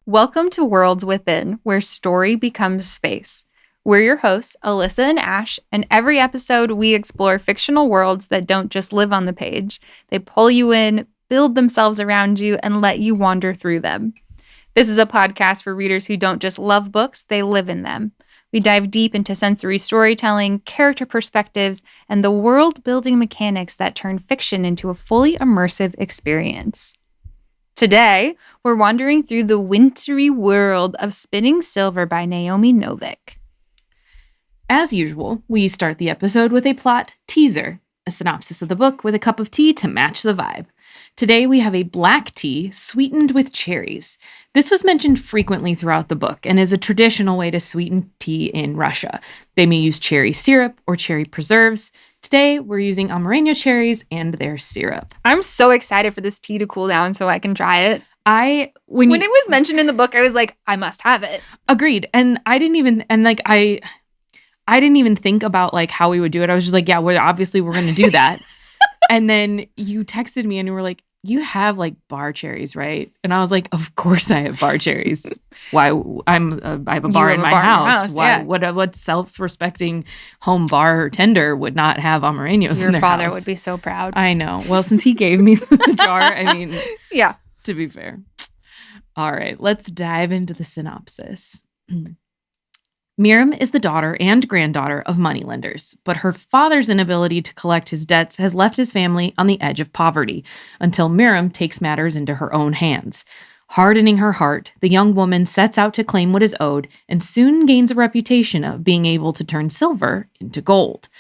Welcome to Worlds Within, where story becomes space. We're your hosts, Alyssa and Ash, and every episode we explore fictional worlds that don't just live on the page. They pull you in, build themselves around you, and let you wander through them. This is a podcast for readers who don't just love books, they live in them. We dive deep into sensory storytelling, character perspectives, and the world-building mechanics that turn fiction into a fully immersive experience. Today, we're wandering through the wintry world of Spinning Silver by Naomi Novik. As usual, we start the episode with a plot teaser, a synopsis of the book with a cup of tea to match the vibe. Today we have a black tea sweetened with cherries. This was mentioned frequently throughout the book and is a traditional way to sweeten tea in Russia. They may use cherry syrup or cherry preserves. Today we're using Amareño cherries and their syrup. I'm so excited for this tea to cool down so I can try it. When it was mentioned in the book, I was like, I must have it. Agreed. And I didn't even think about like how we would do it. I was just like, yeah, we're going to do that. And then you texted me and you were like, you have like bar cherries, right? And I was like, of course I have bar cherries. Why? I have a bar in my house. Why? Yeah. What self-respecting home bartender would not have Amareños in their father house? Would be so proud. I know. Well, since he gave me the jar, I mean, yeah. To be fair. All right, let's dive into the synopsis. Miriam is the daughter and granddaughter of moneylenders, but her father's inability to collect his debts has left his family on the edge of poverty until Miriam takes matters into her own hands. Hardening her heart, the young woman sets out to claim what is owed and soon gains a reputation of being able to turn silver into gold.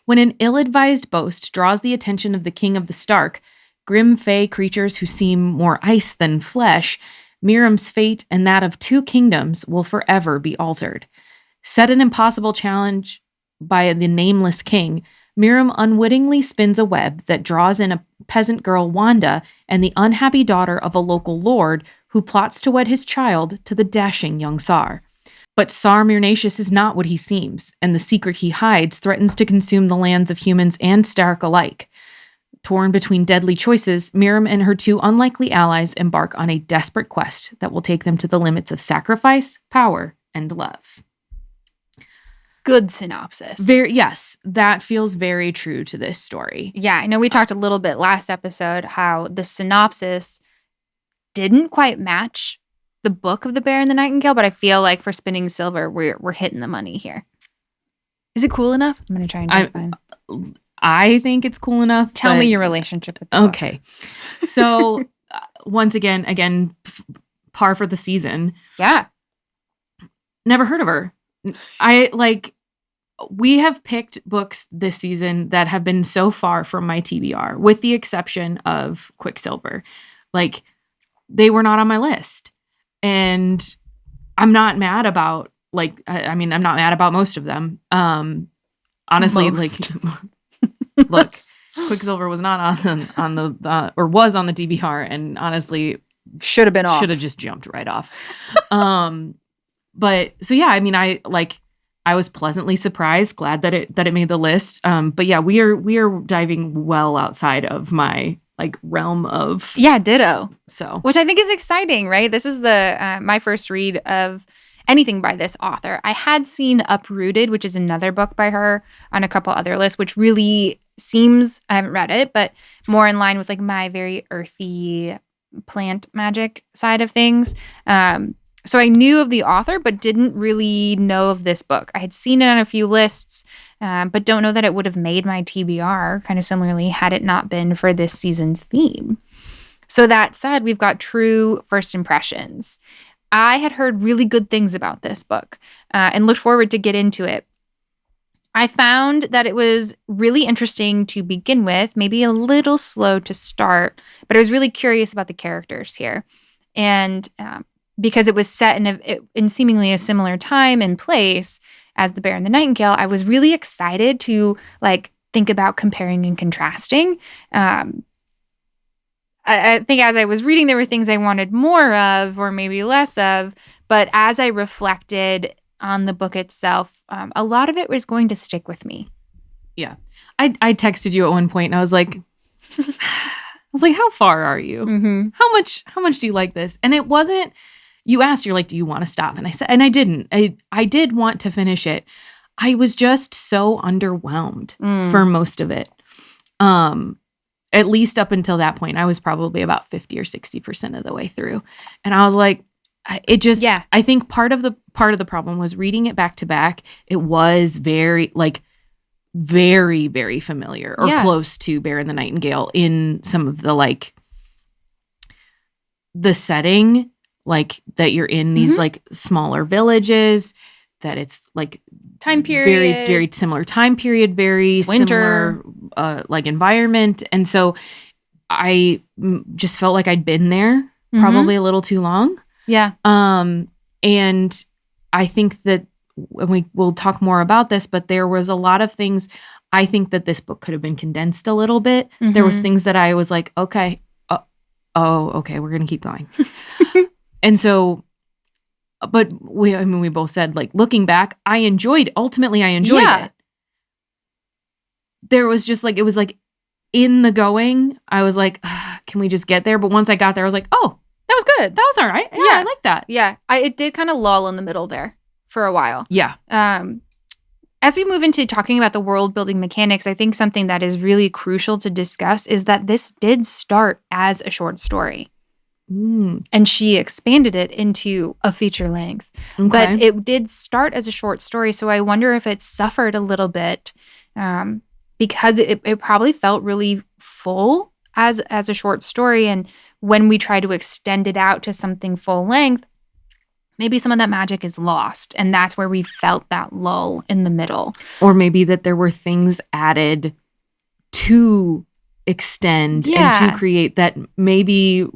When an ill-advised boast draws the attention of the king of the Stark, grim fey creatures who seem more ice than flesh, Miriam's fate and that of two kingdoms will forever be altered. Set an impossible challenge by the nameless king, Miriam unwittingly spins a web that draws in a peasant girl, Wanda, and the unhappy daughter of a local lord who plots to wed his child to the dashing young Tsar. But Tsar Mirnacious is not what he seems, and the secret he hides threatens to consume the lands of humans and Stark alike. Torn between deadly choices, Miriam and her two unlikely allies embark on a desperate quest that will take them to the limits of sacrifice, power, and love. Good synopsis. Yes, that feels very true to this story. Yeah, I know we talked a little bit last episode how the synopsis didn't quite match the book of The Bear and the Nightingale, but I feel like for Spinning Silver, we're hitting the money here. Is it cool enough? I'm going to try and find. I think it's cool enough. Tell me your relationship with the book. Okay. So once again, par for the season. Yeah. Never heard of her. We have picked books this season that have been so far from my TBR, with the exception of Quicksilver. Like, they were not on my list. And I'm not mad about, I'm not mad about most of them. Honestly, look, Quicksilver was not on the or was on the TBR, and honestly, should have been off. Should have just jumped right off. But so yeah, I mean, I was pleasantly surprised, glad that it made the list. But yeah, we are diving well outside of my realm of ditto. So, which I think is exciting, right? This is the my first read of anything by this author. I had seen Uprooted, which is another book by her, on a couple other lists, which really seems, I haven't read it, but more in line with my very earthy plant magic side of things. So I knew of the author, but didn't really know of this book. I had seen it on a few lists, but don't know that it would have made my TBR, kind of similarly, had it not been for this season's theme. So that said, we've got true first impressions. I had heard really good things about this book and looked forward to get into it. I found that it was really interesting to begin with, maybe a little slow to start, but I was really curious about the characters here. And because it was set in seemingly a similar time and place as The Bear and the Nightingale, I was really excited to think about comparing and contrasting. I think as I was reading, there were things I wanted more of or maybe less of. But as I reflected on the book itself, a lot of it was going to stick with me. Yeah. I texted you at one point and I was like, how far are you? Mm-hmm. How much do you like this? And it wasn't you asked, you're like, do you want to stop? And I said, and I didn't. I did want to finish it. I was just so underwhelmed for most of it. At least up until that point, I was probably about 50 or 60% of the way through. And I was like, I think part of the problem was reading it back to back. It was very, very familiar or close to Bear and the Nightingale in some of the the setting, that you're in these smaller villages, that it's time period, very, very similar time period, very winter, similar environment. And so I just felt like I'd been there probably a little too long. Yeah. And I think that we will talk more about this, but there was a lot of things. I think that this book could have been condensed a little bit. There was things that I was like, okay, okay, we're going to keep going. And so, but we both said, looking back, ultimately I enjoyed it. There was just it was in the going, I was like, can we just get there? But once I got there, I was like, oh, that was good. That was all right. Yeah, I like that. Yeah. It did kind of lull in the middle there for a while. Yeah. As we move into talking about the world building mechanics, I think something that is really crucial to discuss is that this did start as a short story. And she expanded it into a feature length. Okay. But it did start as a short story. So I wonder if it suffered a little bit because it probably felt really full as a short story. And when we try to extend it out to something full length, maybe some of that magic is lost. And that's where we felt that lull in the middle. Or maybe that there were things added to extend and to create that maybe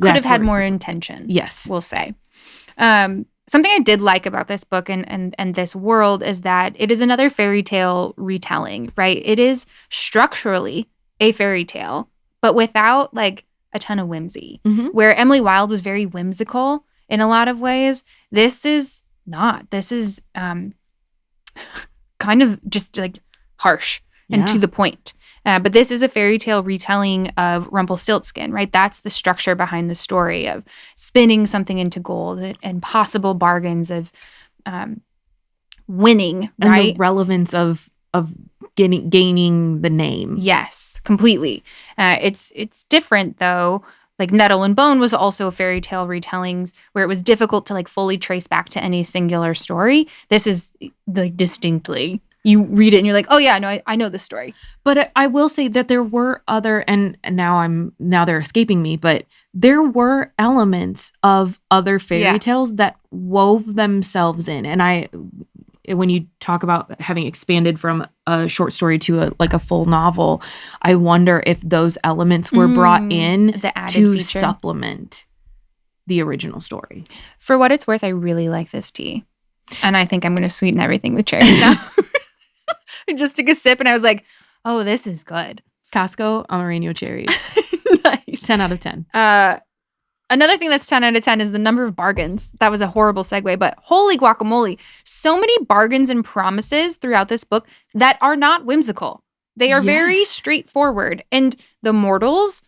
could have had more intention. Yes. We'll say. Something I did like about this book and this world is that it is another fairy tale retelling, right? It is structurally a fairy tale, but without a ton of whimsy. Where Emily Wilde was very whimsical in a lot of ways, this is not. This is kind of just harsh and to the point. But this is a fairy tale retelling of Rumplestiltskin, right? That's the structure behind the story of spinning something into gold and possible bargains of winning, and right? the relevance of gaining the name. Yes, completely. It's different though. Nettle and Bone was also fairy tale retellings where it was difficult to fully trace back to any singular story. This is distinctly. You read it and you're like, oh yeah, no, I know this story. But I will say that there were other, and now they're escaping me, but there were elements of other fairy tales that wove themselves in. And when you talk about having expanded from a short story to a full novel, I wonder if those elements were brought in to feature. Supplement the original story. For what it's worth, I really like this tea. And I think I'm going to sweeten everything with cherries now. I just took a sip and I was like, oh, this is good. Costco Amarillo cherries. Nice. 10 out of 10. Another thing that's 10 out of 10 is the number of bargains. That was a horrible segue, but holy guacamole. So many bargains and promises throughout this book that are not whimsical. They are very straightforward. And the mortals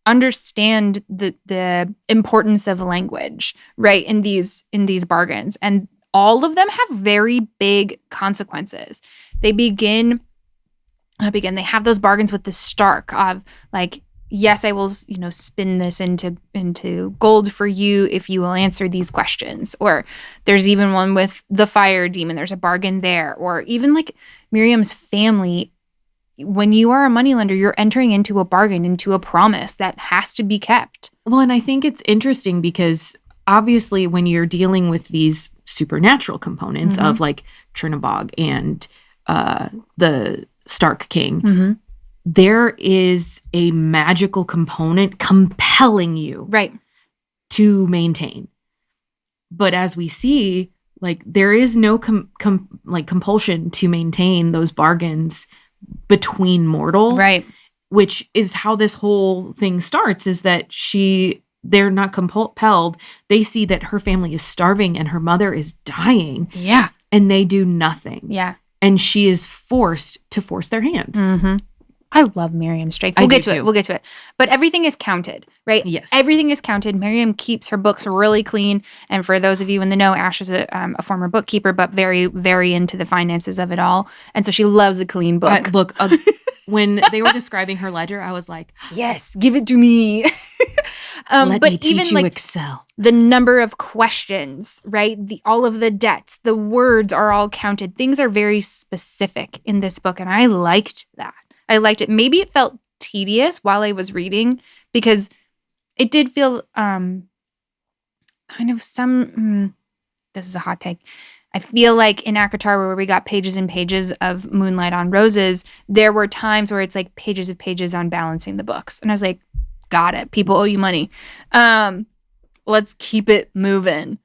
understand the importance of language, right, in these bargains. And all of them have very big consequences. They have those bargains with the Stark of yes, I will, spin this into gold for you if you will answer these questions. Or there's even one with the fire demon. There's a bargain there. Or even Miriam's family. When you are a moneylender, you're entering into a bargain, into a promise that has to be kept. Well, and I think it's interesting because obviously when you're dealing with these supernatural components of Chernobog and the Stark King, there is a magical component compelling you to maintain. But as we see, there is no compulsion to maintain those bargains between mortals. Right. Which is how this whole thing starts, is that they're not compelled. They see that her family is starving and her mother is dying. Yeah. And they do nothing. Yeah. And she is forced to force their hand. I love Miriam's strength. I We'll do get to too. it. We'll get to it. But everything is counted, right? Yes. Everything is counted. Miriam keeps her books really clean. And for those of you in the know, Ash is a former bookkeeper, but very, very into the finances of it all. And so she loves a clean book. When they were describing her ledger, I was like, yes, give it to me. let but me teach even you like Excel. the number of questions, right? All of the debts, the words are all counted. Things are very specific in this book. And I liked that. I liked it. Maybe it felt tedious while I was reading because it did feel kind of this is a hot take. I feel like in ACOTAR, where we got pages and pages of Moonlight on Roses, there were times where it's like pages of pages on balancing the books. And I was like, got it. People owe you money. Let's keep it moving.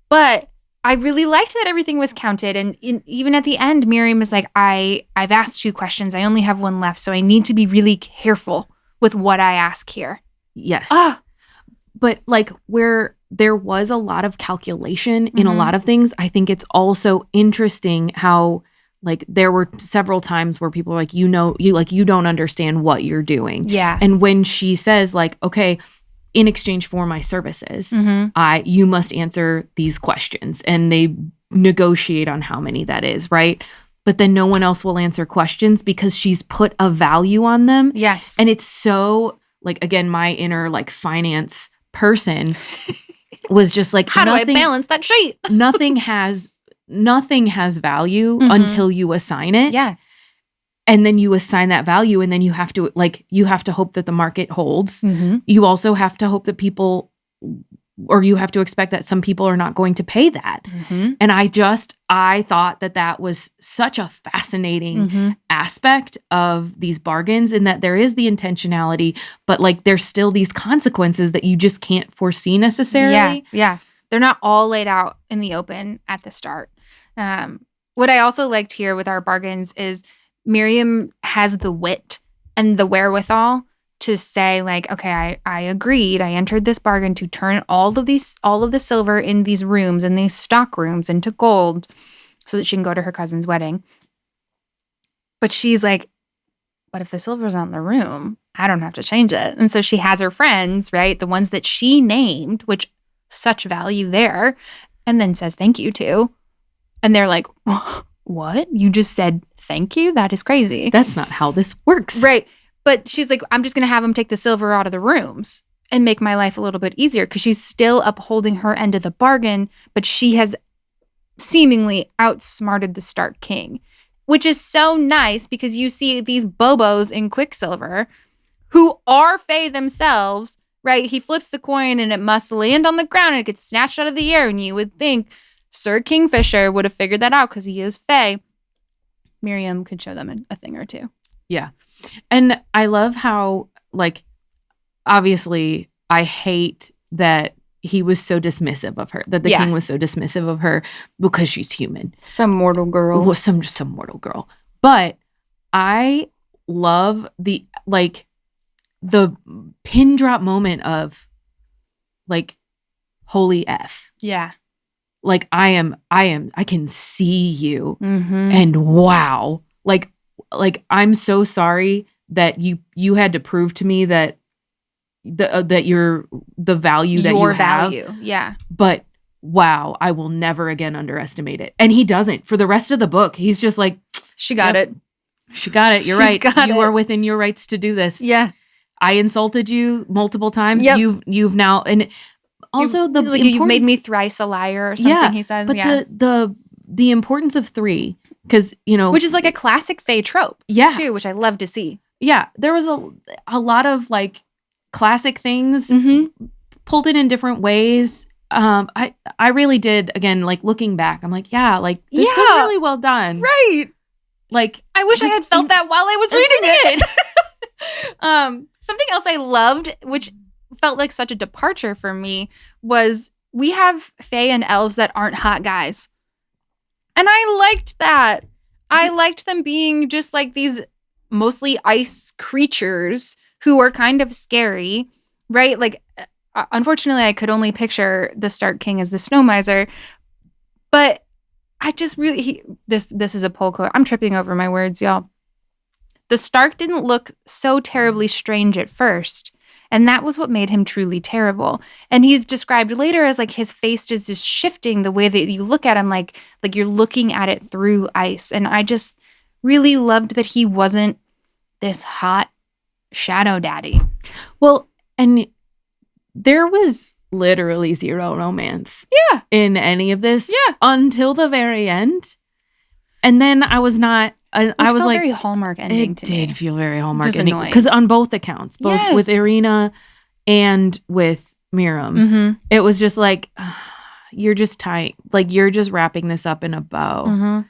But I really liked that everything was counted. And even at the end, Miriam is like, I've asked 2 questions. I only have 1 left. So I need to be really careful with what I ask here. Yes. But like where there was a lot of calculation in a lot of things, I think it's also interesting how like there were several times where people were like, you don't understand what you're doing. Yeah. And when she says like, okay, in exchange for my services, you must answer these questions, and they negotiate on how many that is, right? But then no one else will answer questions because she's put a value on them. Yes. And it's so like, again, my inner like finance person was just like, how do I balance that sheet? nothing has value until you assign it. Yeah. And then you assign that value, and then you have to hope that the market holds. You also have to hope that you have to expect that some people are not going to pay that. And I thought that was such a fascinating aspect of these bargains, in that there is the intentionality, but like there's still these consequences that you just can't foresee necessarily. Yeah. They're not all laid out in the open at the start. What I also liked here with our bargains is Miriam has the wit and the wherewithal to say like, okay, I agreed. I entered this bargain to turn all of the silver in these rooms, in these stock rooms, into gold so that she can go to her cousin's wedding. But she's like, but if the silver's not in the room, I don't have to change it. And so she has her friends, right? The ones that she named, which such value there, and then says thank you to. And they're like, what? You just said thank you? That is crazy. That's not how this works. Right. But she's like, I'm just going to have them take the silver out of the rooms and make my life a little bit easier, because she's still upholding her end of the bargain, but she has seemingly outsmarted the Stark King, which is so nice because you see these bobos in Quicksilver who are Fae themselves, right? He flips the coin and it must land on the ground and it gets snatched out of the air. And you would think Sir Kingfisher would have figured that out because he is Fae. Miriam could show them a thing or two. Yeah. And I love how, like, obviously I hate that he was so dismissive of her, that the king was so dismissive of her because she's human. Some mortal girl. Well, some mortal girl. But I love the pin drop moment of like, holy F. Yeah. Like I can see you and wow. Like I'm so sorry that you had to prove to me that you're the value that you have. Your value. Yeah. But wow, I will never again underestimate it. And he doesn't. For the rest of the book, he's just like, she got it. She got it. You're right. You are within your rights to do this. Yeah. I insulted you multiple times. Yep. You've now, and also you've made me thrice a liar or something, he says. But the importance of 3, because which is like a classic Fae trope, too, which I love to see. Yeah, there was a lot of like classic things pulled in different ways. I really did, again, like looking back, I'm like, yeah, like this was really well done, right? Like I wish I had felt that while I was reading it. Something else I loved, which felt like such a departure for me, was we have Fae and elves that aren't hot guys. And I liked that. I liked them being just like these mostly ice creatures who are kind of scary, right? Like, unfortunately, I could only picture the Stark King as the snow miser. But I just really, this is a poll quote. I'm tripping over my words, y'all. The Stark didn't look so terribly strange at first, and that was what made him truly terrible. And he's described later as like his face is just shifting the way that you look at him, like you're looking at it through ice. And I just really loved that he wasn't this hot shadow daddy. Well, and there was literally zero romance in any of this until the very end. And then I was not, I was like, very Hallmark ending to me. It did feel very Hallmark ending. Because on both accounts, both with Irina and with Miriam, it was just like, you're just tight. Like, you're just wrapping this up in a bow.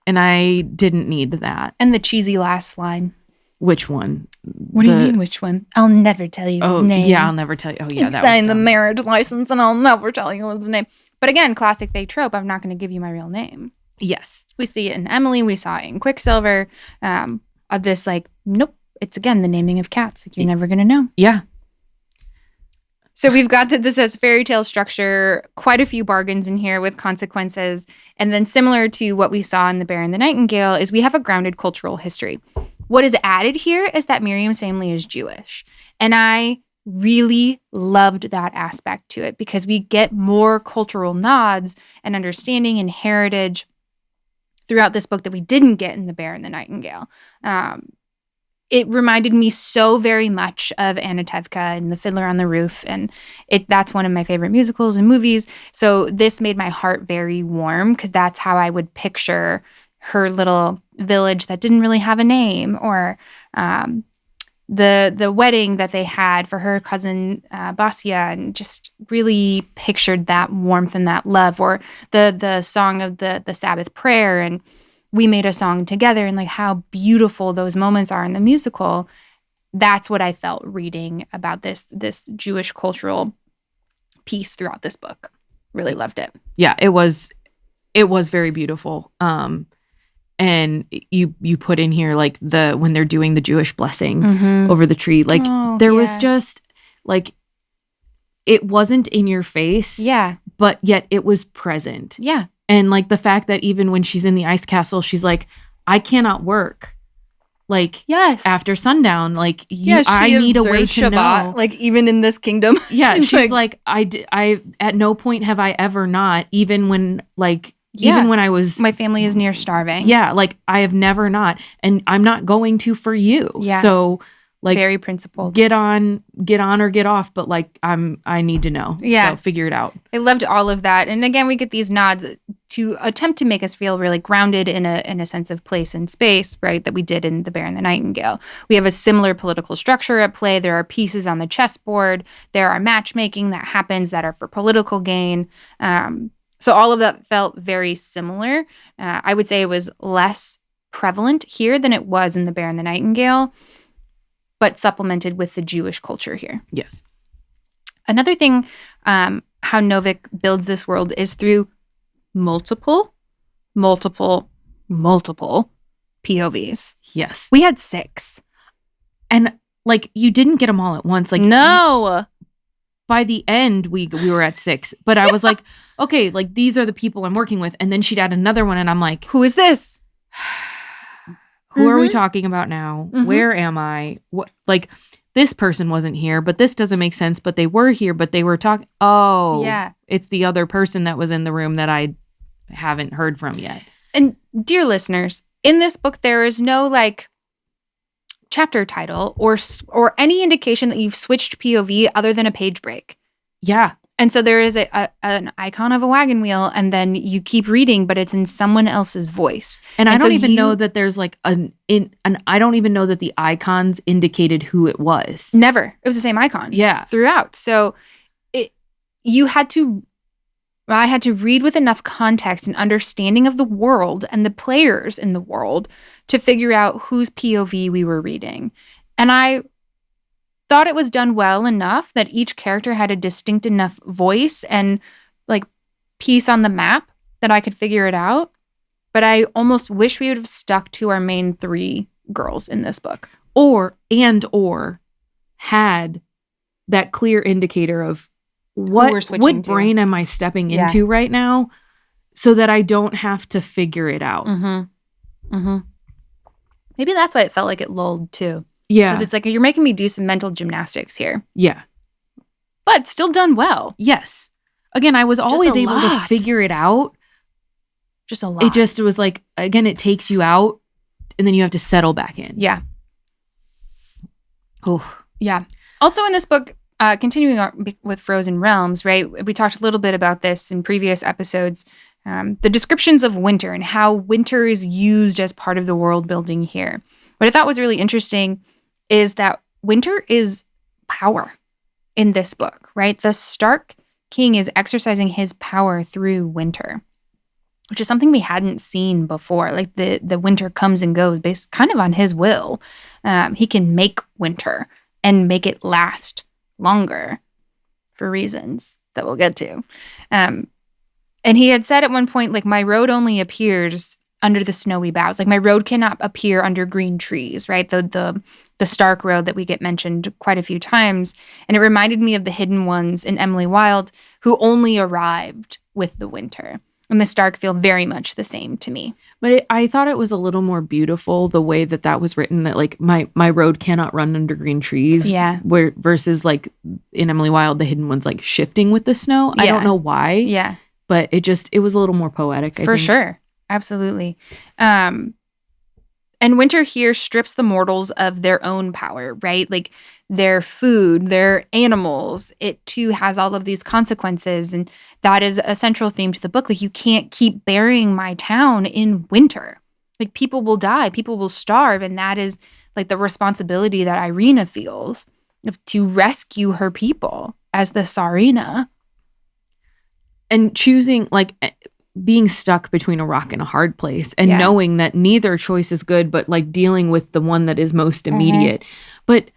And I didn't need that. And the cheesy last line. Which one? What do you mean, which one? I'll never tell you his name. Yeah, I'll never tell you. Oh, yeah, that was sign the marriage license and I'll never tell you his name. But again, classic fake trope. I'm not going to give you my real name. Yes. We see it in Emily. We saw it in Quicksilver. Of this, like, nope. It's, again, the naming of cats. Like, you're never going to know. Yeah. So we've got that this has fairy tale structure, quite a few bargains in here with consequences. And then similar to what we saw in The Bear and the Nightingale is we have a grounded cultural history. What is added here is that Miriam's family is Jewish. And I really loved that aspect to it because we get more cultural nods and understanding and heritage throughout this book that we didn't get in The Bear and the Nightingale. It reminded me so very much of Anatevka and The Fiddler on the Roof. And that's one of my favorite musicals and movies. So this made my heart very warm because that's how I would picture her little village that didn't really have a name, or the wedding that they had for her cousin Basia, and just really pictured that warmth and that love, or the song of the Sabbath prayer, and we made a song together, and like how beautiful those moments are in the musical. That's what I felt reading about this Jewish cultural piece throughout this book. Really loved it. Yeah, it was very beautiful. And you put in here like when they're doing the Jewish blessing over the tree, like there was just like, it wasn't in your face, but yet it was present. And like the fact that even when she's in the ice castle, she's like, I cannot work like after sundown, like I need a way to Shabbat, know, like even in this kingdom. She's like I at no point have I ever not, even when like even when I was, my family is near starving. Like I have never not, and I'm not going to for you. So like very principled. Get on or get off, but like I need to know. So figure it out. I loved all of that. And again, we get these nods to attempt to make us feel really grounded in a sense of place and space, right? That we did in The Bear and the Nightingale. We have a similar political structure at play. There are pieces on the chessboard. There are matchmaking that happens that are for political gain. So all of that felt very similar. I would say it was less prevalent here than it was in The Bear and the Nightingale, but supplemented with the Jewish culture here. Yes. Another thing, how Novik builds this world is through multiple POVs. Yes. We had 6. And like you didn't get them all at once. Like no. By the end, we were at 6. But I was like, okay, like these are the people I'm working with. And then she'd add another one. And I'm like, who is this? Who are we talking about now? Where am I? What, like this person wasn't here, but this doesn't make sense. But they were here, but they were talking. Oh, yeah. It's the other person that was in the room that I haven't heard from yet. And dear listeners, in this book, there is no like chapter title or any indication that you've switched POV other than a page break. Yeah. And so there is an icon of a wagon wheel, and then you keep reading, but it's in someone else's voice. And I don't even know that there's like I don't even know that the icons indicated who it was. Never. It was the same icon. Yeah. Throughout. So I had to read with enough context and understanding of the world and the players in the world to figure out whose POV we were reading. And I thought it was done well enough that each character had a distinct enough voice and like piece on the map that I could figure it out. But I almost wish we would have stuck to our main 3 girls in this book. Or had that clear indicator of what brain am I stepping into right now, so that I don't have to figure it out. Maybe that's why it felt like it lulled too. Yeah. Because it's like, you're making me do some mental gymnastics here. Yeah. But still done well. Yes. Again, I was always able to figure it out. Just a lot. It just was like, again, it takes you out and then you have to settle back in. Yeah. Oh. Yeah. Also in this book, continuing with Frozen Realms, right? We talked a little bit about this in previous episodes. The descriptions of winter and how winter is used as part of the world building here. What I thought was really interesting is that winter is power in this book, right? The Stark King is exercising his power through winter, which is something we hadn't seen before. Like the winter comes and goes based kind of on his will. He can make winter and make it last longer for reasons that we'll get to. And he had said at one point, like, my road only appears under the snowy boughs. Like, my road cannot appear under green trees, right? The Stark road that we get mentioned quite a few times. And it reminded me of the hidden ones in Emily Wilde who only arrived with the winter. And the Stark feel very much the same to me. But I thought it was a little more beautiful the way that was written, that like my road cannot run under green trees. Yeah. Where versus like in Emily Wilde, the hidden one's like shifting with the snow. Yeah. I don't know why. Yeah. But it was a little more poetic. For sure. Absolutely. And winter here strips the mortals of their own power, right? Like their food, their animals. It too has all of these consequences. And that is a central theme to the book. Like, you can't keep burying my town in winter. Like, people will die, people will starve. And that is like the responsibility that Irina feels to rescue her people as the Tsarina. And choosing, like, being stuck between a rock and a hard place and knowing that neither choice is good, but like dealing with the one that is most immediate. But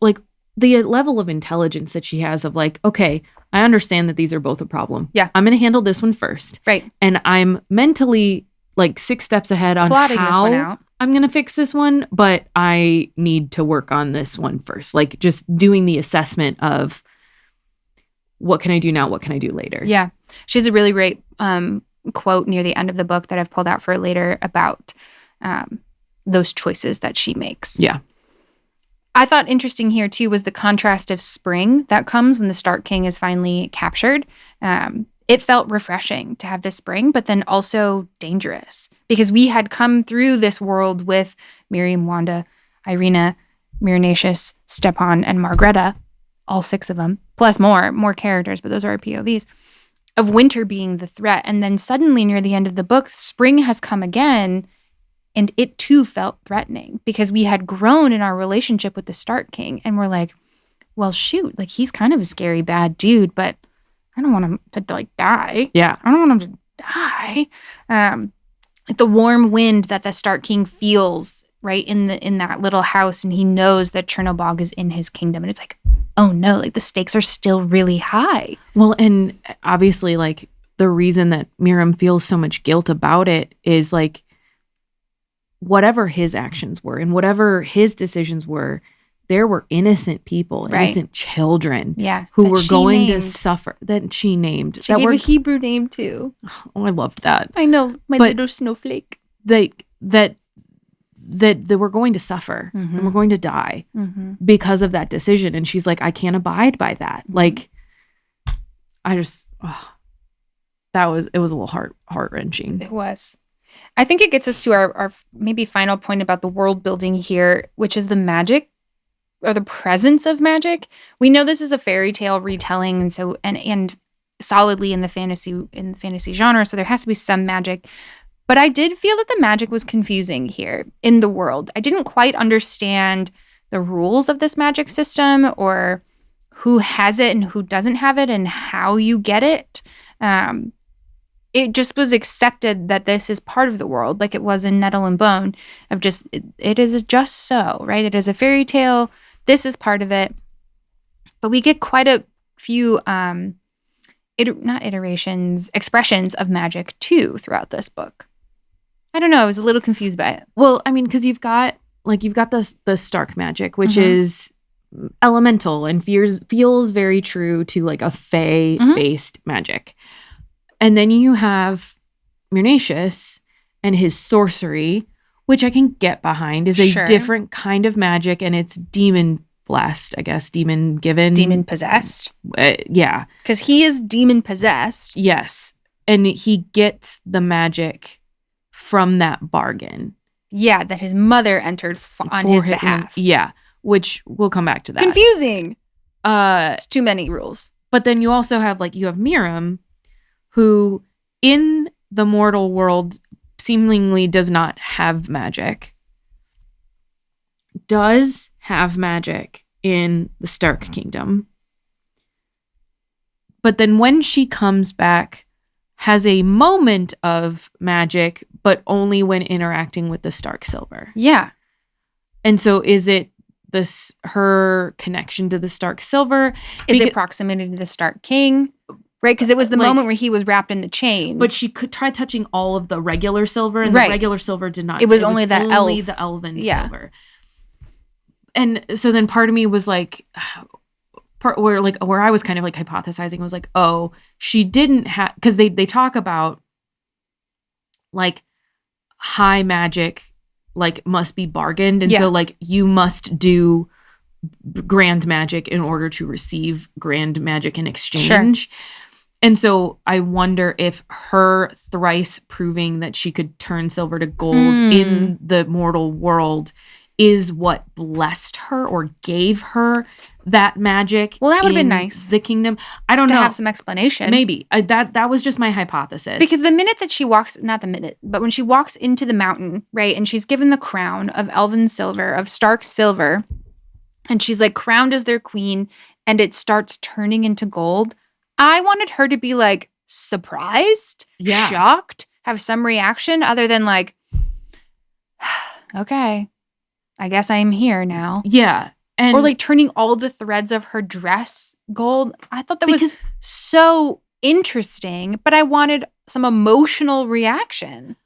like the level of intelligence that she has of like, okay, I understand that these are both a problem. Yeah. I'm going to handle this one first. Right. And I'm mentally like 6 steps ahead on plotting how this one out. I'm going to fix this one, but I need to work on this one first. Like just doing the assessment of what can I do now? What can I do later? Yeah. She has a really great quote near the end of the book that I've pulled out for later about those choices that she makes. Yeah. I thought interesting here too was the contrast of spring that comes when the Stark King is finally captured. It felt refreshing to have this spring, but then also dangerous because we had come through this world with Miriam, Wanda, Irina, Mirinacious, Stepan, and Margreta, all 6 of them, plus more characters, but those are our POVs, of winter being the threat. And then suddenly near the end of the book, spring has come again, and it too felt threatening because we had grown in our relationship with the Stark King. And we're like, well, shoot, like he's kind of a scary, bad dude, but I don't want him to like die. Yeah. I don't want him to die. Like the warm wind that the Stark King feels right in that little house, and he knows that Chernobog is in his kingdom. And it's like, oh no, like the stakes are still really high. Well, and obviously like the reason that Miriam feels so much guilt about it is like whatever his actions were and whatever his decisions were, there were innocent people, innocent children who were going to suffer, that she named. She gave a Hebrew name too. Oh, I loved that. I know, little snowflake. That we're going to suffer and we're going to die because of that decision. And she's like, I can't abide by that. Like, I just, it was a little heart-wrenching. It was. I think it gets us to our maybe final point about the world building here, which is the magic or the presence of magic. We know this is a fairy tale retelling, and so and solidly in the fantasy genre, so there has to be some magic. But I did feel that the magic was confusing here in the world. I didn't quite understand the rules of this magic system or who has it and who doesn't have it and how you get it. It just was accepted that this is part of the world, like it was in Nettle and Bone, of just, it is just so, right? It is a fairy tale. This is part of it. But we get quite a few, expressions of magic too throughout this book. I don't know. I was a little confused by it. Well, I mean, because you've got the Stark magic, which is elemental and feels very true to like a fae-based magic. And then you have Mirinacious and his sorcery, which I can get behind, is a Sure. different kind of magic, and it's demon blessed, I guess, demon given. Demon possessed. Yeah. Because he is demon possessed. Yes. And he gets the magic from that bargain. Yeah, that his mother entered on his behalf. Yeah, which we'll come back to that. Confusing. It's too many rules. But then you also have, like, you have Miriam, who in the mortal world seemingly does not have magic, does have magic in the Stark Kingdom. But then when she comes back, has a moment of magic, but only when interacting with the Stark Silver. Yeah. And so is it her connection to the Stark Silver? Is it proximity to the Stark King? Right, because it was the moment where he was wrapped in the chains. But she could try touching all of the regular silver, and right. the regular silver did not. It was only the elven silver. And so then part of me was like, where I was kind of like hypothesizing was like, oh, she didn't have, because they talk about like high magic like must be bargained, and so like you must do grand magic in order to receive grand magic in exchange. Sure. And so I wonder if her thrice proving that she could turn silver to gold in the mortal world is what blessed her or gave her that magic. Well, that would have been nice. The kingdom. I don't know. To have some explanation. Maybe. That was just my hypothesis. Because the minute that she walks, not the minute, but when she walks into the mountain, right, and she's given the crown of elven silver, of Stark silver, and she's like crowned as their queen, and it starts turning into gold, I wanted her to be like surprised, shocked, have some reaction other than like, okay, I guess I'm here now. Yeah. Or like turning all the threads of her dress gold. I thought that was so interesting, but I wanted some emotional reaction.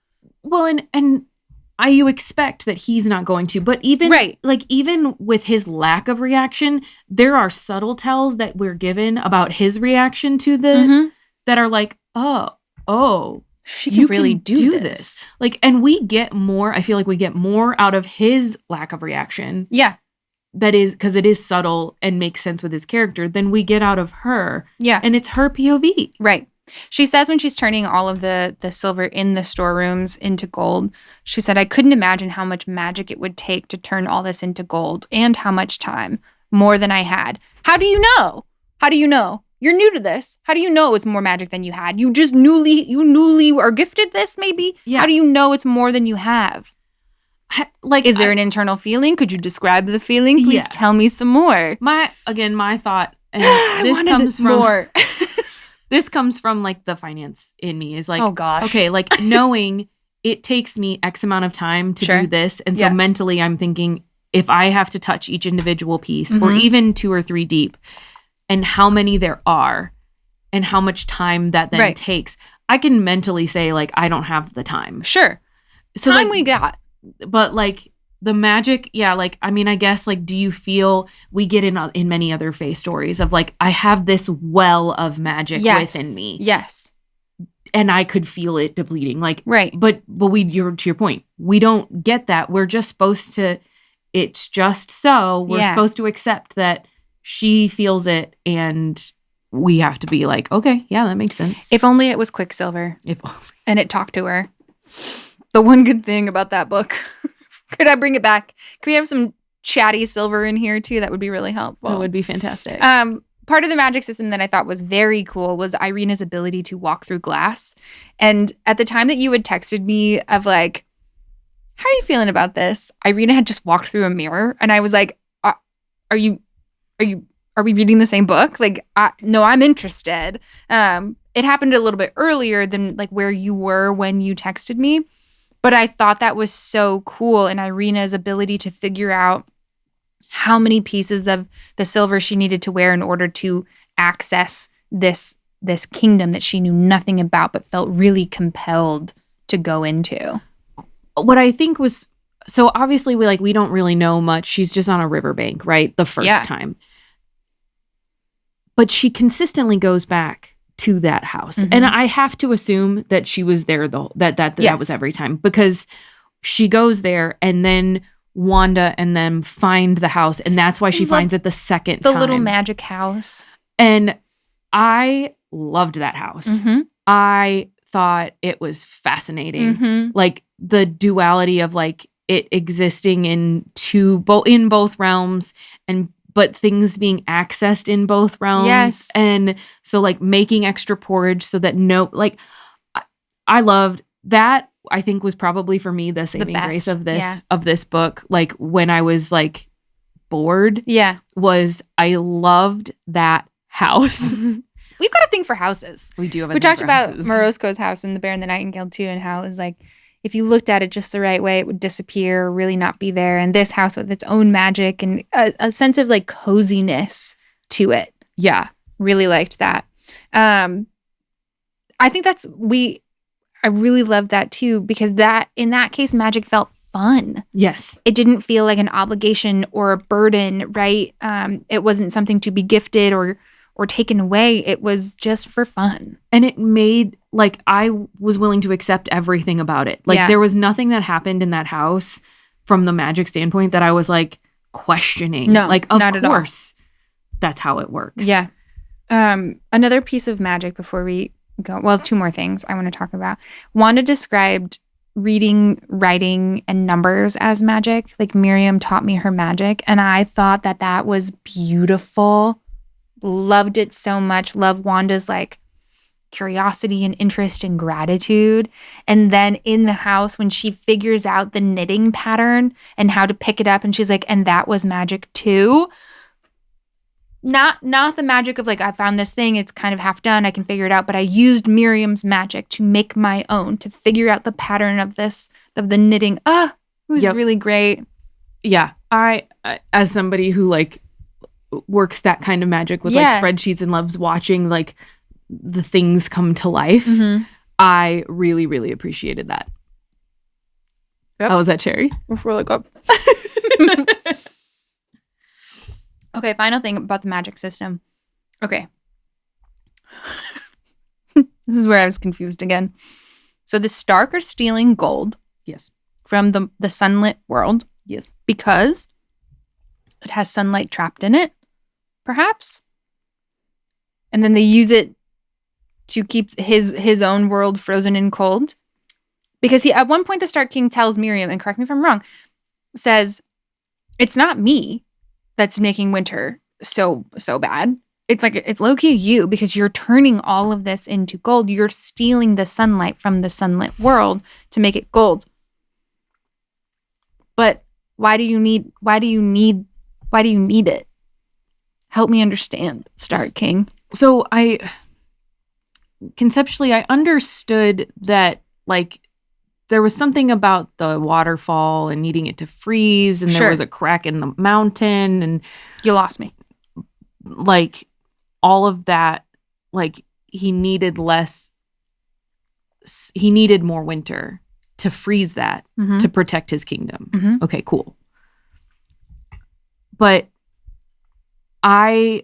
Well, and you expect that he's not going to, but even even with his lack of reaction, there are subtle tells that we're given about his reaction to the that are like, oh, she can really do this. Like, and we get more. I feel like we get more out of his lack of reaction. Yeah. That is because it is subtle and makes sense with his character than we get out of her. Yeah. And it's her POV. Right. She says when she's turning all of the silver in the storerooms into gold, she said, I couldn't imagine how much magic it would take to turn all this into gold and how much time, more than I had. How do you know? How do you know? You're new to this. How do you know it's more magic than you had? You just newly are gifted this maybe? Yeah. How do you know it's more than you have? Like, is there an internal feeling? Could you describe the feeling? Please tell me some more. My thought, and this comes from more. This comes from like the finance in me is like, oh gosh, okay, like knowing it takes me X amount of time to do this, and so mentally I'm thinking if I have to touch each individual piece, or even 2 or 3 deep, and how many there are, and how much time that then takes, I can mentally say like I don't have the time. Sure, so time like, we got. But like the magic, like, I mean, I guess like, do you feel we get in many other Fae stories of like, I have this well of magic within me. Yes. And I could feel it depleting. Like, right. But you're to your point, we don't get that. We're just supposed to, it's just so we're supposed to accept that she feels it, and we have to be like, okay, yeah, that makes sense. If only it was Quicksilver. And it talked to her. The one good thing about that book. Could I bring it back? Could we have some chatty silver in here too? That would be really helpful. That would be fantastic. Part of the magic system that I thought was very cool was Irina's ability to walk through glass. And at the time that you had texted me of like, how are you feeling about this? Irina had just walked through a mirror, and I was like, are we reading the same book? Like, no, I'm interested. It happened a little bit earlier than like where you were when you texted me. But I thought that was so cool, and Irina's ability to figure out how many pieces of the silver she needed to wear in order to access this kingdom that she knew nothing about but felt really compelled to go into. What I think was, so obviously we don't really know much. She's just on a riverbank, right? The first time. But she consistently goes back to that house. And I have to assume that she was there that was every time, because she goes there, and then Wanda and them find the house, and that's why she finds it the second time. The little magic house. And I loved that house. Mm-hmm. I thought it was fascinating. Mm-hmm. Like the duality of like it existing in both realms, but things being accessed in both realms. Yes. And so like making extra porridge so that I loved that. I think was probably for me the saving grace of this book. Like when I was like bored, was I loved that house. We've got a thing for houses. We do have a We thing talked for about houses. Morosco's house in The Bear and the Nightingale too, and how it was like if you looked at it just the right way, it would disappear or really not be there. And this house with its own magic and a sense of like coziness to it. Yeah. Really liked that. I think I really loved that too, because that in that case, magic felt fun. Yes. It didn't feel like an obligation or a burden, right? It wasn't something to be gifted or taken away. It was just for fun. And it made, like, I was willing to accept everything about it. Like, there was nothing that happened in that house from the magic standpoint that I was, like, questioning. No, like, of not course, that's how it works. Yeah. Another piece of magic before we go. Well, two more things I want to talk about. Wanda described reading, writing, and numbers as magic. Like, Miriam taught me her magic, and I thought that was beautiful. Loved it so much. Love Wanda's like curiosity and interest and gratitude. And then in the house, when she figures out the knitting pattern and how to pick it up, and she's like, and that was magic too. Not the magic of like, I found this thing, it's kind of half done, I can figure it out. But I used Miriam's magic to make my own, to figure out the pattern of the knitting. It was really great. Yeah. I as somebody who like works that kind of magic with like spreadsheets and loves watching like the things come to life. Mm-hmm. I really, really appreciated that. Yep. How was that, Cherry? It's really good. Okay, final thing about the magic system. Okay. This is where I was confused again. So the Stark are stealing gold. Yes. From the sunlit world. Yes. Because it has sunlight trapped in it. Perhaps. And then they use it to keep his own world frozen and cold. Because at one point the Stark King tells Miriam, and correct me if I'm wrong, says, it's not me that's making winter so bad. It's like, it's low-key you, because you're turning all of this into gold. You're stealing the sunlight from the sunlit world to make it gold. But why do you need it? Help me understand, Stark King. So conceptually, I understood that like there was something about the waterfall and needing it to freeze, and there was a crack in the mountain, and you lost me. Like all of that, like he needed more winter to freeze that, mm-hmm. to protect his kingdom. Mm-hmm. Okay, cool. But I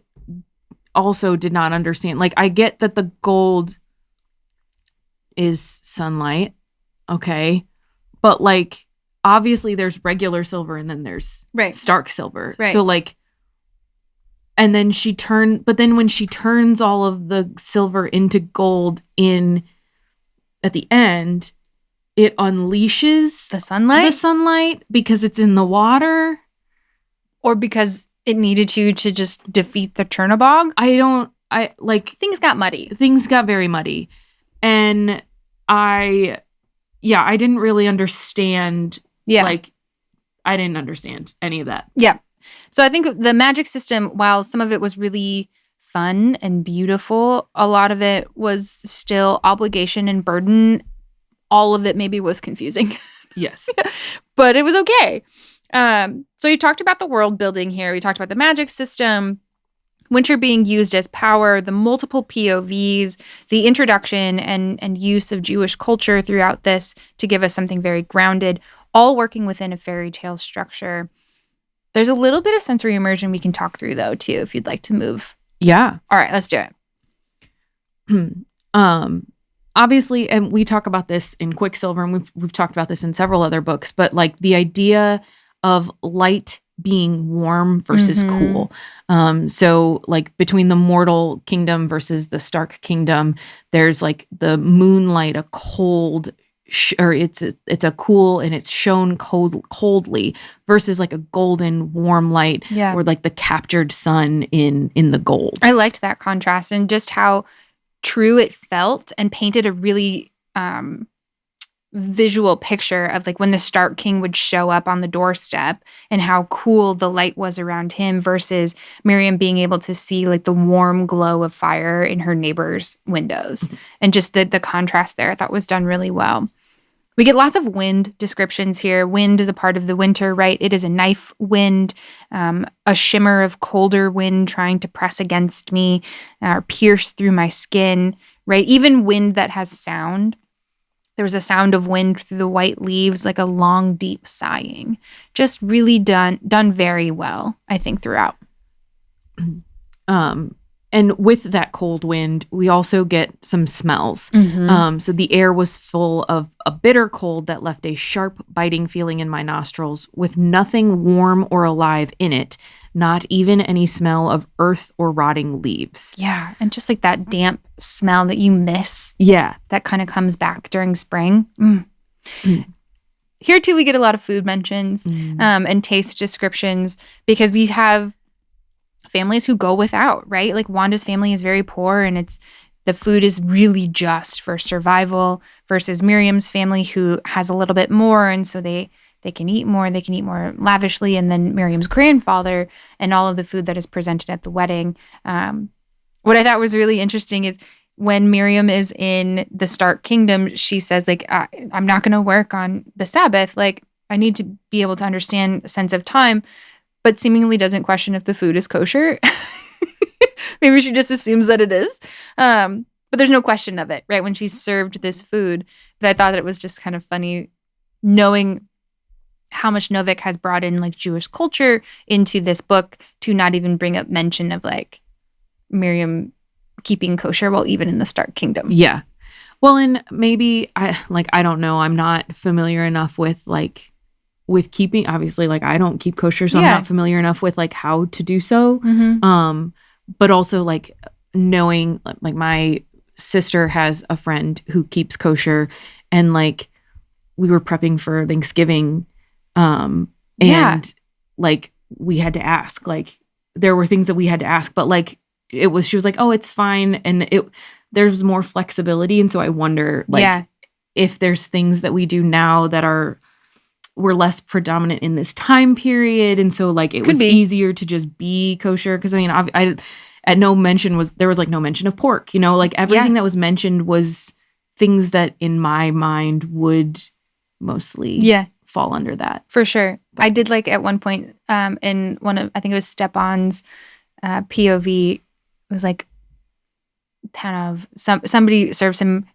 also did not understand. Like, I get that the gold is sunlight. Okay. But, like, obviously there's regular silver and then there's Stark silver. Right. So, like, and then when she turns all of the silver into gold at the end, it unleashes the sunlight because it's in the water. Or because it needed to just defeat the Chernobog. Things got muddy. Things got very muddy. And I didn't really understand. Yeah. Like, I didn't understand any of that. Yeah. So I think the magic system, while some of it was really fun and beautiful, a lot of it was still obligation and burden. All of it maybe was confusing. Yes. But it was okay. So you talked about the world building here. We talked about the magic system, winter being used as power, the multiple POVs, the introduction and use of Jewish culture throughout this to give us something very grounded, all working within a fairy tale structure. There's a little bit of sensory immersion we can talk through, though, too, if you'd like to move. Yeah. All right, let's do it. obviously, and we talk about this in Quicksilver, and we've talked about this in several other books, but like the idea of light being warm versus cool. So like between the mortal kingdom versus the Stark kingdom, there's like the moonlight, a cold, or it's a cool and it's shown coldly versus like a golden warm light, or like the captured sun in the gold. I liked that contrast and just how true it felt, and painted a really visual picture of like when the Stark King would show up on the doorstep and how cool the light was around him versus Miriam being able to see like the warm glow of fire in her neighbor's windows. And just the contrast there I thought was done really well. We get lots of wind descriptions here. Wind is a part of the winter, right? It is a knife wind, a shimmer of colder wind trying to press against me or pierce through my skin, right? Even wind that has sound. There was a sound of wind through the white leaves, like a long, deep sighing. Just really done very well, I think, throughout. And with that cold wind, we also get some smells. So the air was full of a bitter cold that left a sharp, biting feeling in my nostrils with nothing warm or alive in it, not even any smell of earth or rotting leaves. Yeah, and just like that damp smell that you miss. Yeah. That kind of comes back during spring. Here, too, we get a lot of food mentions and taste descriptions because we have families who go without, right? Like Wanda's family is very poor and the food is really just for survival versus Miriam's family who has a little bit more, and so they can eat more, they can eat more lavishly. And then Miriam's grandfather and all of the food that is presented at the wedding. What I thought was really interesting is when Miriam is in the Stark Kingdom, she says like, I'm not going to work on the Sabbath. Like I need to be able to understand a sense of time, but seemingly doesn't question if the food is kosher. Maybe she just assumes that it is. But there's no question of it, right? When she's served this food. But I thought that it was just kind of funny knowing how much Novik has brought in like Jewish culture into this book to not even bring up mention of like Miriam keeping kosher while even in the Stark Kingdom. Yeah. Well, and maybe I don't know. I'm not familiar enough with keeping, obviously, like I don't keep kosher, so I'm not familiar enough with like how to do so. But also like knowing like my sister has a friend who keeps kosher, and like we were prepping for Thanksgiving, and like we had to ask, like there were things that we had to ask, but like she was like, oh, it's fine, and there's more flexibility, and so I wonder like if there's things that we do now that were less predominant in this time period, and so like it was easier to just be kosher, because I mean I at no mention there was like no mention of pork, you know, like everything that was mentioned was things that in my mind would mostly fall under that. For sure. I did like at one point in one of, I think it was Stepan's POV, it was like kind of somebody serves him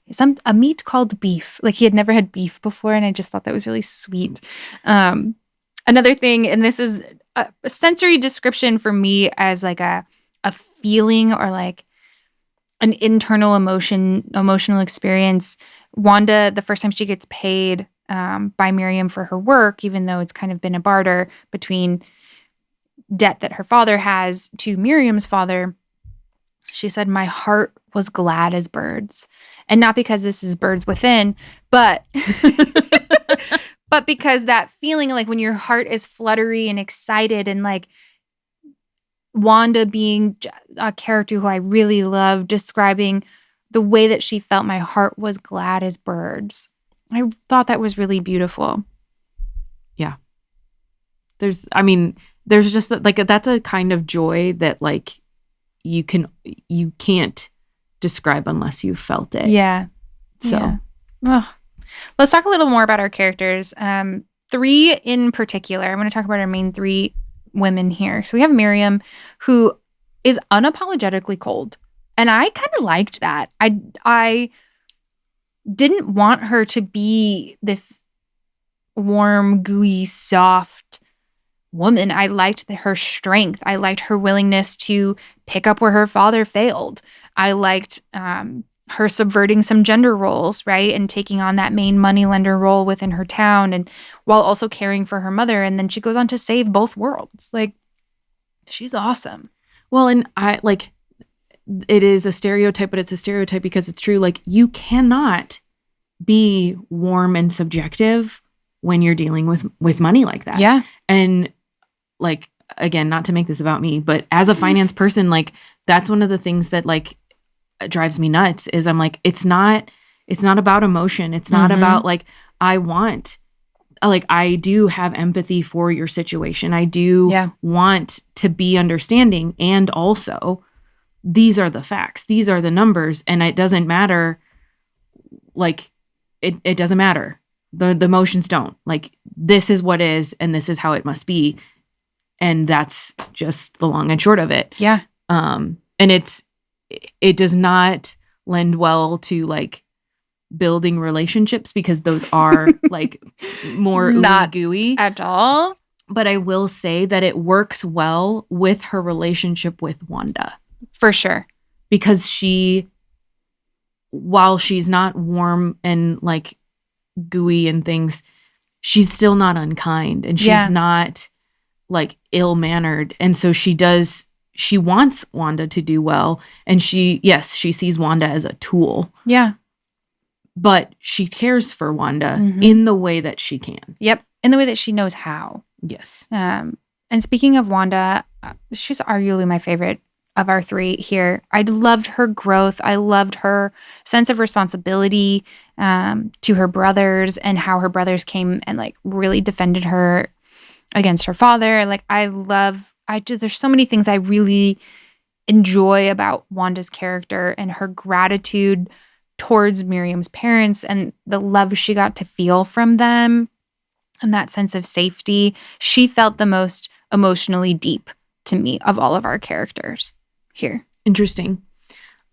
a meat called beef. Like he had never had beef before, and I just thought that was really sweet. Another thing, and this is a sensory description for me as like a feeling or like an internal emotional experience. Wanda, the first time she gets paid by Miriam for her work, even though it's kind of been a barter between debt that her father has to Miriam's father, she said, my heart was glad as birds. And not because this is birds within, but but because that feeling like when your heart is fluttery and excited, and like Wanda being a character who I really love, describing the way that she felt, my heart was glad as birds. I thought that was really beautiful. Yeah. There's just like, that's a kind of joy that like you can't describe unless you felt it. Yeah. So let's talk a little more about our characters. 3 in particular. I'm going to talk about our main 3 women here. So we have Miriam, who is unapologetically cold. And I kind of liked that. I didn't want her to be this warm, gooey, soft woman. I liked her strength. I liked her willingness to pick up where her father failed. I liked her subverting some gender roles, right? And taking on that main moneylender role within her town, and while also caring for her mother. And then she goes on to save both worlds. Like, she's awesome. Well, and I like, it is a stereotype, but it's a stereotype because it's true. Like, you cannot be warm and subjective when you're dealing with money like that. Yeah. And like, again, not to make this about me, but as a finance person, like, that's one of the things that like drives me nuts is I'm like, it's not about emotion. It's not about like, I do have empathy for your situation. I do want to be understanding. And also, these are the facts. These are the numbers. And it doesn't matter. Like, it doesn't matter. The emotions don't. Like, this is what is, and this is how it must be. And that's just the long and short of it. Yeah. And it does not lend well to like building relationships because those are like more not gooey at all. But I will say that it works well with her relationship with Wanda. For sure. Because while she's not warm and like gooey and things, she's still not unkind and she's not like ill-mannered. And so she wants Wanda to do well. And she sees Wanda as a tool. Yeah. But she cares for Wanda in the way that she can. Yep. In the way that she knows how. Yes. And speaking of Wanda, she's arguably my favorite of our three here. I loved her growth. I loved her sense of responsibility to her brothers and how her brothers came and like really defended her against her father. Like, there's so many things I really enjoy about Wanda's character and her gratitude towards Miriam's parents and the love she got to feel from them and that sense of safety. She felt the most emotionally deep to me of all of our characters here. Interesting.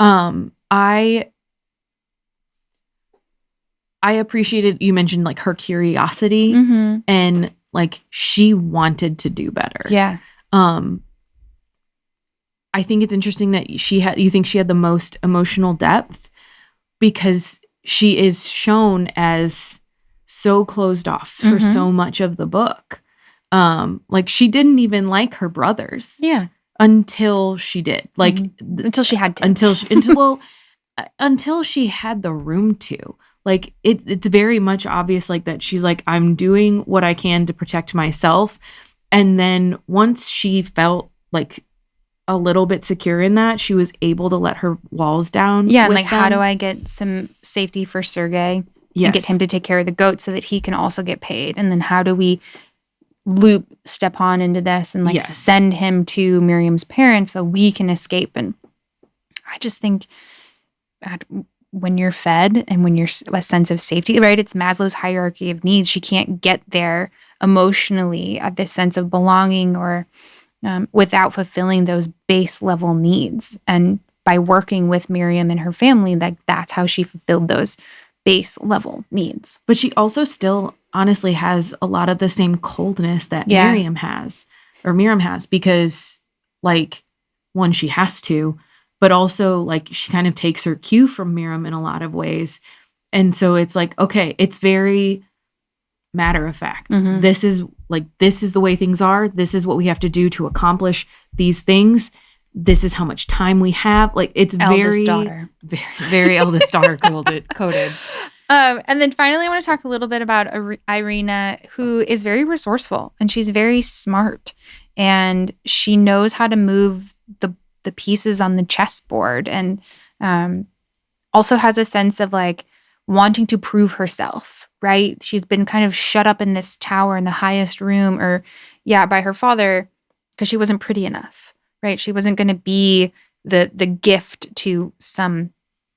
I appreciated, you mentioned like her curiosity and like she wanted to do better. Yeah. I think it's interesting that you think she had the most emotional depth because she is shown as so closed off for so much of the book. Like, she didn't even like her brothers. Yeah. Until she did. Like, until she had to. Until she had the room to. Like, it's very much obvious like that she's like, I'm doing what I can to protect myself. And then once she felt like a little bit secure in that, she was able to let her walls down. Yeah, and like, how do I get some safety for Sergei and get him to take care of the goat so that he can also get paid? And then how do we loop Stepan into this and like send him to Miriam's parents so we can escape? And I just think when you're fed and when you're a sense of safety, right? It's Maslow's hierarchy of needs. She can't get there emotionally at this sense of belonging or without fulfilling those base level needs. And by working with Miriam and her family, that's how she fulfilled those base level needs. But she also still honestly has a lot of the same coldness that Miriam has, because like, one, she has to, but also like she kind of takes her cue from Miriam in a lot of ways. And so it's like, okay, it's very matter of fact. This is the way things are. This is what we have to do to accomplish these things. This is how much time we have. Like, it's eldest daughter. very, very eldest daughter coded. And then finally, I want to talk a little bit about Irina, who is very resourceful and she's very smart and she knows how to move the pieces on the chessboard and also has a sense of like wanting to prove herself, right? She's been kind of shut up in this tower in the highest room by her father because she wasn't pretty enough, right? She wasn't going to be the gift to some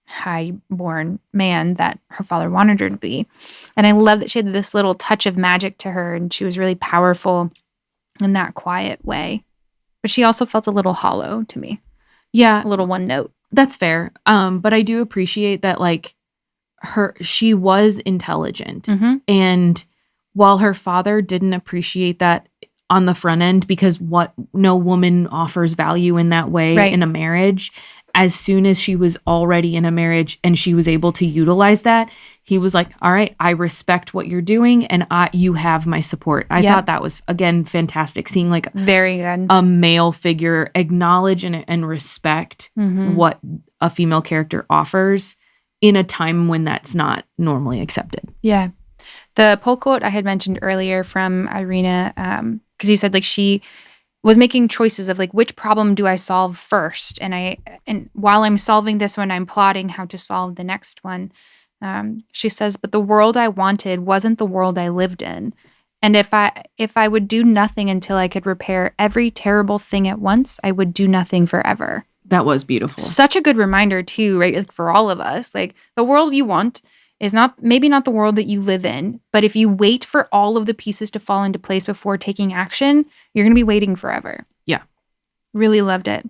high-born man that her father wanted her to be. And I love that she had this little touch of magic to her and she was really powerful in that quiet way. But she also felt a little hollow to me. Yeah. A little one note. That's fair. But I do appreciate that like she was intelligent. And while her father didn't appreciate that on the front end because no woman offers value in that way in a marriage, as soon as she was already in a marriage and she was able to utilize that, he was like, all right, I respect what you're doing and you have my support. I thought that was, again, fantastic. Seeing like very good a male figure acknowledge and respect what a female character offers in a time when that's not normally accepted. Yeah. The poll quote I had mentioned earlier from Irina, because you said like she was making choices of like, which problem do I solve first? And while I'm solving this one, I'm plotting how to solve the next one. She says, but the world I wanted wasn't the world I lived in. And if I would do nothing until I could repair every terrible thing at once, I would do nothing forever. That was beautiful. Such a good reminder too, right? Like for all of us, like the world you want is maybe not the world that you live in, but if you wait for all of the pieces to fall into place before taking action, you're going to be waiting forever. Yeah. Really loved it.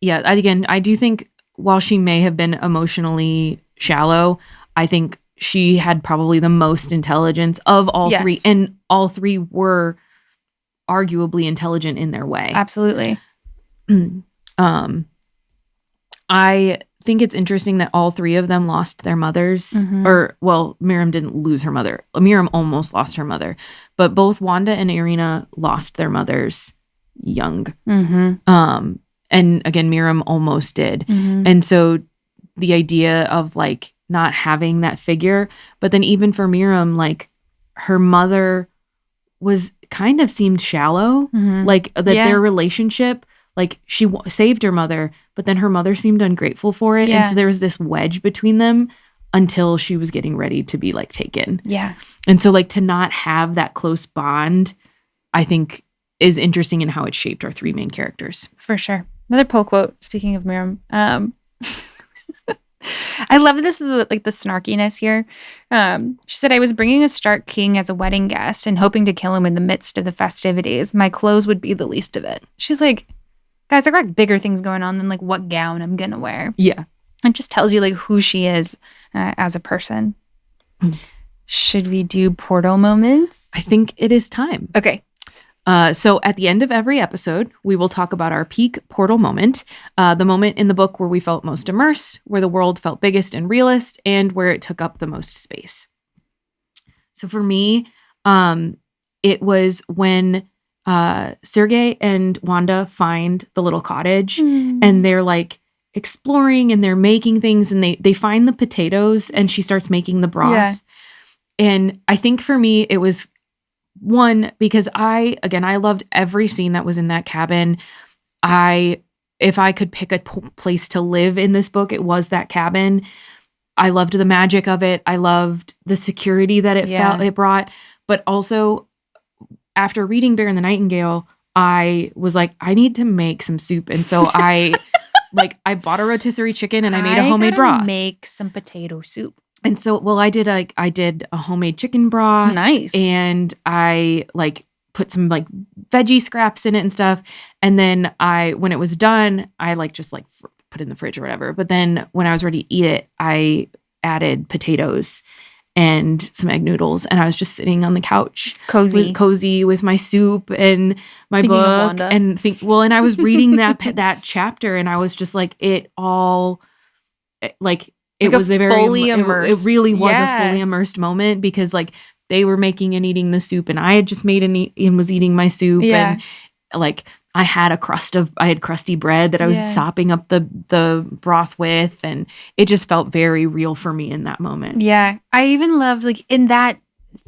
Yeah. Again, I do think while she may have been emotionally shallow, I think she had probably the most intelligence of all three. And all three were arguably intelligent in their way. Absolutely. I think it's interesting that all three of them lost their mothers. Or, well, Miriam didn't lose her mother. Miriam almost lost her mother. But both Wanda and Irina lost their mothers young. And again, Miriam almost did. And so the idea of like not having that figure, but then even for Miriam, like her mother was kind of seemed shallow. Like that their relationship, like she saved her mother, but then her mother seemed ungrateful for it. And so there was this wedge between them until she was getting ready to be like taken. Yeah. And so like to not have that close bond, I think is interesting in how it shaped our three main characters. For sure. Another poll quote, speaking of Miriam, I love this, like the snarkiness here. She said, I was bringing a Stark king as a wedding guest and hoping to kill him in the midst of the festivities. My clothes would be the least of it. She's like, guys, I got bigger things going on than like what gown I'm going to wear. Yeah. It just tells you like who she is as a person. Should we do portal moments? I think it is time. Okay. So at the end of every episode, we will talk about our peak portal moment, the moment in the book where we felt most immersed, where the world felt biggest and realest, and where it took up the most space. So for me, it was when Sergei and Wanda find the little cottage and they're like exploring and they're making things and they find the potatoes and she starts making the broth. Yeah. And I think for me, it was one, because I loved every scene that was in that cabin. If I could pick a place to live in this book, it was that cabin. I loved the magic of it. I loved the security that it brought. But also, after reading Bear and the Nightingale, I was like, I need to make some soup. And so I bought a rotisserie chicken and I made a homemade broth. Make some potato soup. And so, I did a homemade chicken broth. Nice. And I put some veggie scraps in it and stuff. And then when it was done, I just put it in the fridge or whatever. But then when I was ready to eat it, I added potatoes and some egg noodles. And I was just sitting on the couch. Cozy with my soup and my Thinking book. And I was reading that chapter and I was just it was a very fully immersed. It really was a fully immersed moment because they were making and eating the soup and I had just made and was eating my soup and I had crusty bread that I was sopping up the broth with, and it just felt very real for me in that moment. Yeah. I even loved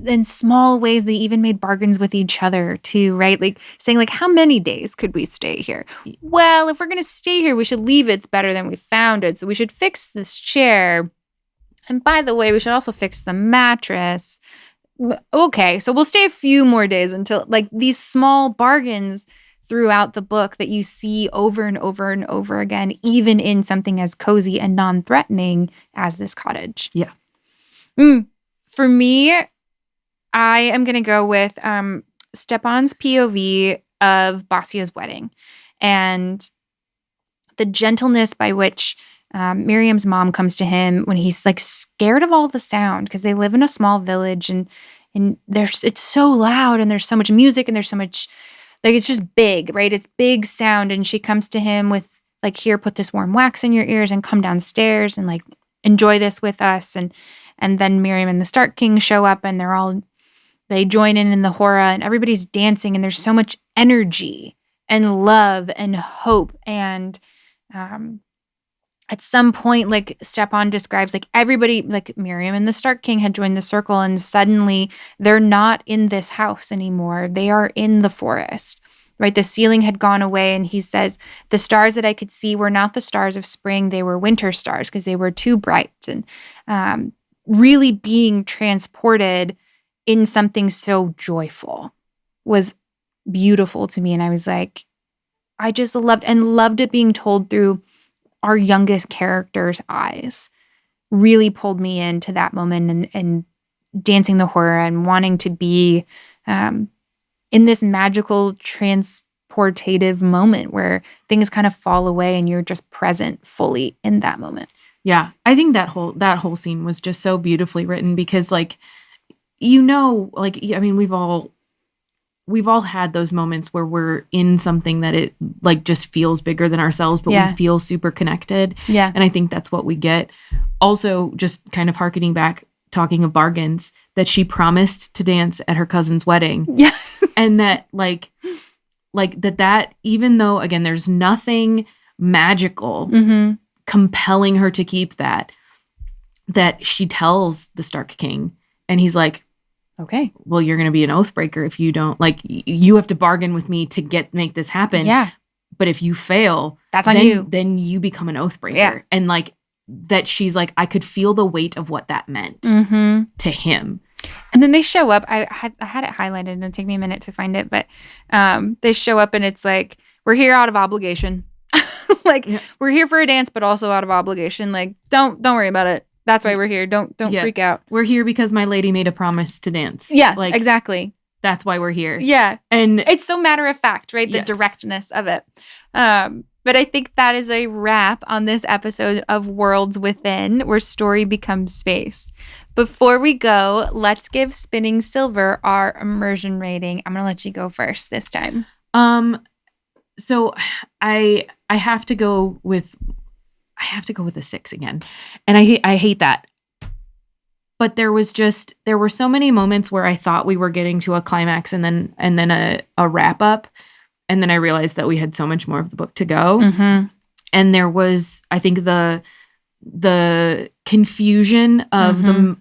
in small ways, they even made bargains with each other too, right? Saying how many days could we stay here? Well, if we're going to stay here, we should leave it better than we found it. So we should fix this chair. And by the way, we should also fix the mattress. Okay, so we'll stay a few more days until these small bargains throughout the book that you see over and over and over again, even in something as cozy and non-threatening as this cottage. Yeah. For me, I am going to go with Stepan's POV of Basia's wedding and the gentleness by which Miriam's mom comes to him when he's scared of all the sound because they live in a small village and it's so loud and there's so much music and there's so much it's just big, right? It's big sound, and she comes to him with like, here, put this warm wax in your ears and come downstairs and like enjoy this with us. And then Miriam and the Stark King show up and they join in the hora and everybody's dancing and there's so much energy and love and hope. And at some point, like Stepan describes, like everybody, like Miriam and the Stark King had joined the circle and suddenly they're not in this house anymore. They are in the forest, right? The ceiling had gone away and he says, the stars that I could see were not the stars of spring. They were winter stars because they were too bright. And really being transported in something so joyful was beautiful to me. And I was like, I just loved it being told through our youngest character's eyes. Really pulled me into that moment and dancing the horror and wanting to be in this magical transportative moment where things kind of fall away and you're just present fully in that moment. Yeah, I think that whole scene was just so beautifully written because, like, like, I mean, we've all had those moments where we're in something that it like just feels bigger than ourselves, but we feel super connected. Yeah. And I think that's what we get. Also, just kind of hearkening back, talking of bargains, that she promised to dance at her cousin's wedding. Yeah. And that like that even though, again, there's nothing magical compelling her to keep that she tells the Stark King, and he's like, okay, well, you're going to be an oath breaker if you don't, like, you have to bargain with me to make this happen. Yeah. But if you fail, that's on you. Then you become an oath breaker. Yeah. And like that, she's like, I could feel the weight of what that meant to him. And then they show up. I had it highlighted. It'll take me a minute to find it, but they show up and it's like, we're here out of obligation. Like, we're here for a dance, but also out of obligation. Like, don't worry about it. That's why we're here. Don't freak out. We're here because my lady made a promise to dance. Yeah, like, exactly. That's why we're here. Yeah. And it's so matter of fact, right? The directness of it. But I think that is a wrap on this episode of Worlds Within, where story becomes space. Before we go, let's give Spinning Silver our immersion rating. I'm going to let you go first this time. So I have to go with a 6 again. And I hate that. But there were so many moments where I thought we were getting to a climax and then a wrap up. And then I realized that we had so much more of the book to go. Mm-hmm. And there was, I think, the confusion of the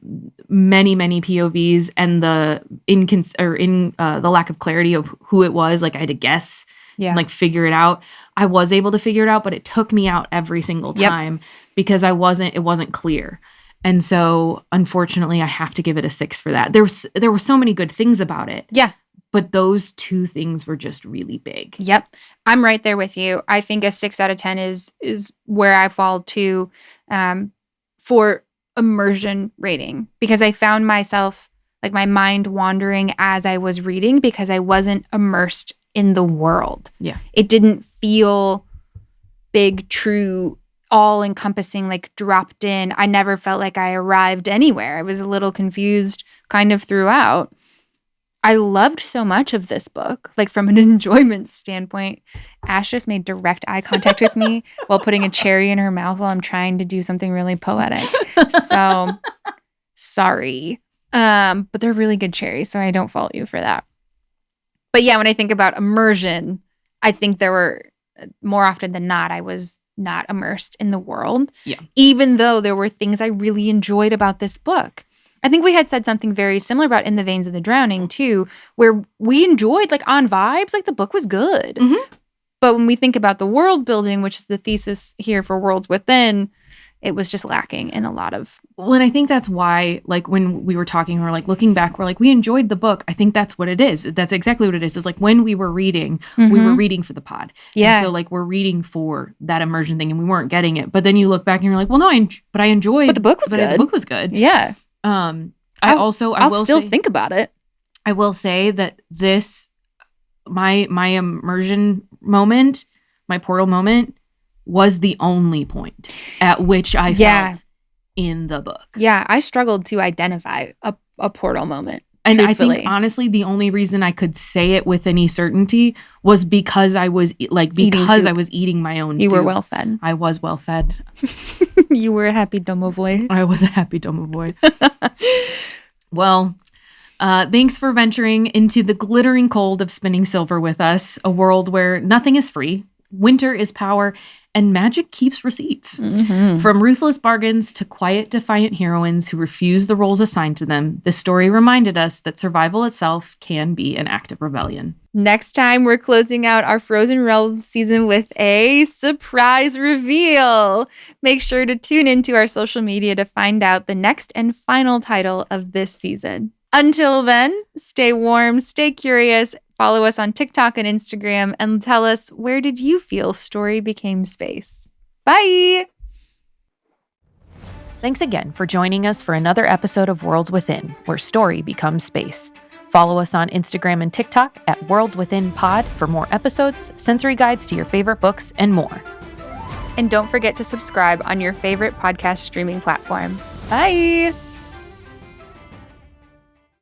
many, many POVs and the the lack of clarity of who it was. Like, I had to guess. Yeah. And like figure it out. I was able to figure it out, but it took me out every single time because it wasn't clear. And so unfortunately I have to give it a 6 for that. There were so many good things about it. Yeah. But those two things were just really big. Yep. I'm right there with you. I think a 6 out of 10 is where I fall to for immersion rating, because I found myself, like, my mind wandering as I was reading because I wasn't immersed in the world. Yeah. It didn't feel big, true, all-encompassing, like dropped in. I never felt like I arrived anywhere. I was a little confused kind of throughout. I loved so much of this book, like from an enjoyment standpoint. Ash just made direct eye contact with me while putting a cherry in her mouth while I'm trying to do something really poetic. So, sorry. But they're really good cherries, so I don't fault you for that. But yeah, when I think about immersion, I think there were, more often than not, I was not immersed in the world. Yeah. Even though there were things I really enjoyed about this book. I think we had said something very similar about In the Veins of the Drowning too, where we enjoyed, like, on vibes, like, the book was good. Mm-hmm. But when we think about the world building, which is the thesis here for Worlds Within, it was just lacking in a lot of. Well, and I think that's why, like, when we were talking, we're like looking back, we're like, we enjoyed the book. I think that's what it is. That's exactly what it is. It's like when we were reading, we were reading for the pod. Yeah. And so, like, we're reading for that immersion thing and we weren't getting it. But then you look back and you're like, well, no, I enjoyed. But the book was good. The book was good. Yeah. I'll still think about it. I will say that my immersion moment, my portal moment, was the only point at which I felt in the book. Yeah, I struggled to identify a portal moment. And Truthfully. I think, honestly, the only reason I could say it with any certainty was because I was eating my own soup. You were well fed. I was well fed. You were a happy domovoi. I was a happy domovoi. Well, thanks for venturing into the glittering cold of spinning silver with us, a world where nothing is free, winter is power, and magic keeps receipts. Mm-hmm. From ruthless bargains to quiet, defiant heroines who refuse the roles assigned to them, this story reminded us that survival itself can be an act of rebellion. Next time, we're closing out our Frozen Realms season with a surprise reveal. Make sure to tune into our social media to find out the next and final title of this season. Until then, stay warm, stay curious, follow us on TikTok and Instagram, and tell us, where did you feel story became space? Bye! Thanks again for joining us for another episode of Worlds Within, where story becomes space. Follow us on Instagram and TikTok at Worlds Within Pod for more episodes, sensory guides to your favorite books, and more. And don't forget to subscribe on your favorite podcast streaming platform. Bye!